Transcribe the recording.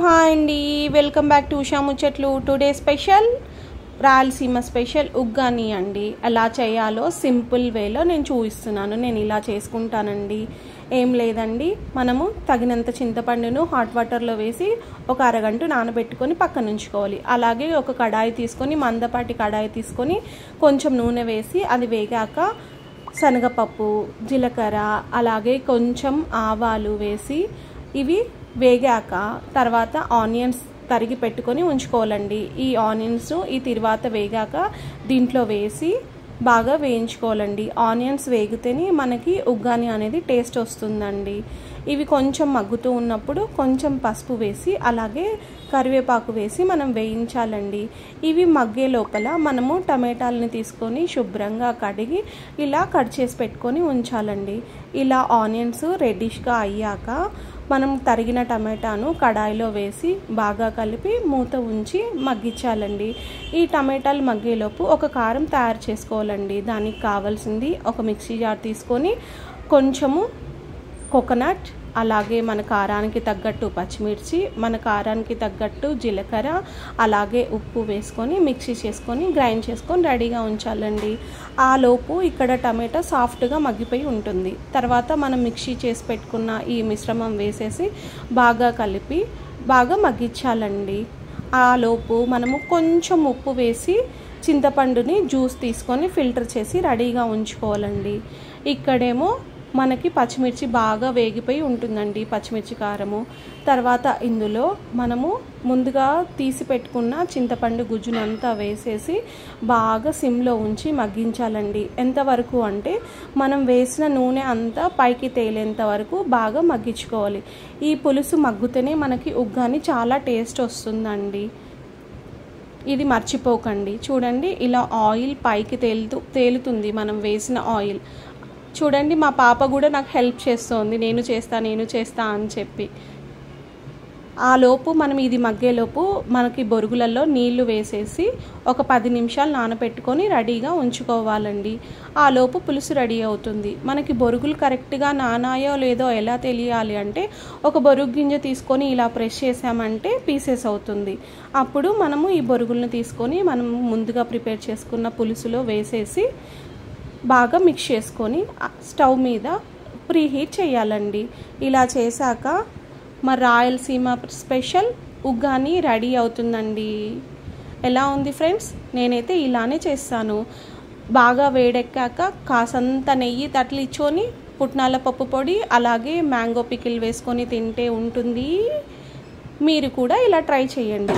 Hi అండి, welcome back to Usha ముచ్చట్లు. Today special Rayalaseema special uggani అండి. ఎలా చేయాలో సింపుల్ వేలో నేను చూపిస్తున్నాను. నేను ఇలా చేసుకుంటానండి. ఏం లేదండి, మనము తగినంత చింతపండును హాట్ వాటర్లో వేసి ఒక అరగంట నానబెట్టుకొని పక్కన ఉంచుకోవాలి. అలాగే ఒక కడాయి తీసుకొని, మందపాటి కడాయి తీసుకొని కొంచెం నూనె వేసి అది వేగాక శనగపప్పు, జీలకర్ర, అలాగే కొంచెం ఆవాలు వేసి ఇవి వేగాక తర్వాత ఆనియన్స్ తరిగి పెట్టుకొని ఉంచుకోవాలండి. ఈ ఆనియన్స్ ఈ తర్వాత వేగాక దీంట్లో వేసి బాగా వేయించుకోవాలండి. ఆనియన్స్ వేగితేనే మనకి ఉగ్గాని అనేది టేస్ట్ వస్తుందండి. ఇవి కొంచెం మగ్గుతూ ఉన్నప్పుడు కొంచెం పసుపు వేసి అలాగే కరివేపాకు వేసి మనం వేయించాలండి. ఇవి మగ్గే లోపల మనము టమాటాలని తీసుకొని శుభ్రంగా కడిగి ఇలా కట్ చేసి పెట్టుకొని ఉంచాలండి. ఇలా ఆనియన్స్ రెడ్డిష్గా అయ్యాక మనం తరిగిన టమాటాను కడాయిలో వేసి బాగా కలిపి మూత ఉంచి మగ్గించాలండి. ఈ టమాటాలు మగ్గేలోపు ఒక కారం తయారు చేసుకోవాలండి. దానికి కావాల్సింది ఒక మిక్సీ జార్ తీసుకొని కొంచెము కోకోనట్, అలాగే మన కారానికి తగ్గట్టు పచ్చిమిర్చి, మన కారానికి తగ్గట్టు జీలకర్ర, అలాగే ఉప్పు వేసుకొని మిక్సీ చేసుకొని గ్రైండ్ చేసుకొని రెడీగా ఉంచాలండి. ఆ లోపు ఇక్కడ టమాటా సాఫ్ట్గా మగ్గిపోయి ఉంటుంది. తర్వాత మనం మిక్సీ చేసి పెట్టుకున్న ఈ మిశ్రమం వేసేసి బాగా కలిపి బాగా మగ్గించాలండి. ఆ లోపు మనము కొంచెం ఉప్పు వేసి చింతపండుని జ్యూస్ తీసుకొని ఫిల్టర్ చేసి రెడీగా ఉంచుకోవాలండి. ఇక్కడేమో మనకి పచ్చిమిర్చి బాగా వేగిపోయి ఉంటుందండి, పచ్చిమిర్చి కారము. తర్వాత ఇందులో మనము ముందుగా తీసి పెట్టుకున్న చింతపండు గుజ్జునంతా వేసేసి బాగా సిమ్లో ఉంచి మగ్గించాలండి. ఎంతవరకు అంటే మనం వేసిన నూనె అంతా పైకి తేలేంత వరకు బాగా మగ్గించుకోవాలి. ఈ పులుసు మగ్గుతేనే మనకి ఉగ్గాని చాలా టేస్ట్ వస్తుందండి. ఇది మర్చిపోకండి. చూడండి, ఇలా ఆయిల్ పైకి తేలుతుంది మనం వేసిన ఆయిల్. చూడండి, మా పాప కూడా నాకు హెల్ప్ చేస్తోంది, నేను చేస్తా అని చెప్పి. ఆ లోపు మనం ఇది మగ్గేలోపు మనకి బొరుగులలో నీళ్లు వేసేసి ఒక 10 నిమిషాలు నానబెట్టుకొని రెడీగా ఉంచుకోవాలండి. ఆ లోపు పులుసు రెడీ అవుతుంది. మనకి బొరుగులు కరెక్ట్గా నానాయో లేదో ఎలా తెలియాలి అంటే ఒక బొరుగు గింజ తీసుకొని ఇలా ప్రెస్ చేసామంటే పీసెస్ అవుతుంది. అప్పుడు మనము ఈ బొరుగులను తీసుకొని మనం ముందుగా ప్రిపేర్ చేసుకున్న పులుసులో వేసేసి బాగా మిక్స్ చేసుకొని స్టవ్ మీద ప్రీహీట్ చేయాలండి. ఇలా చేశాక మరి రాయలసీమ స్పెషల్ ఉగ్గాని రెడీ అవుతుందండి. ఎలా ఉంది ఫ్రెండ్స్? నేనైతే ఇలానే చేస్తాను. బాగా వేడెక్కాక కాసంత నెయ్యి తగిలించుకొని పుట్నాల పప్పు పొడి అలాగే మ్యాంగో పికిల్ వేసుకొని తింటే ఉంటుంది. మీరు కూడా ఇలా ట్రై చేయండి.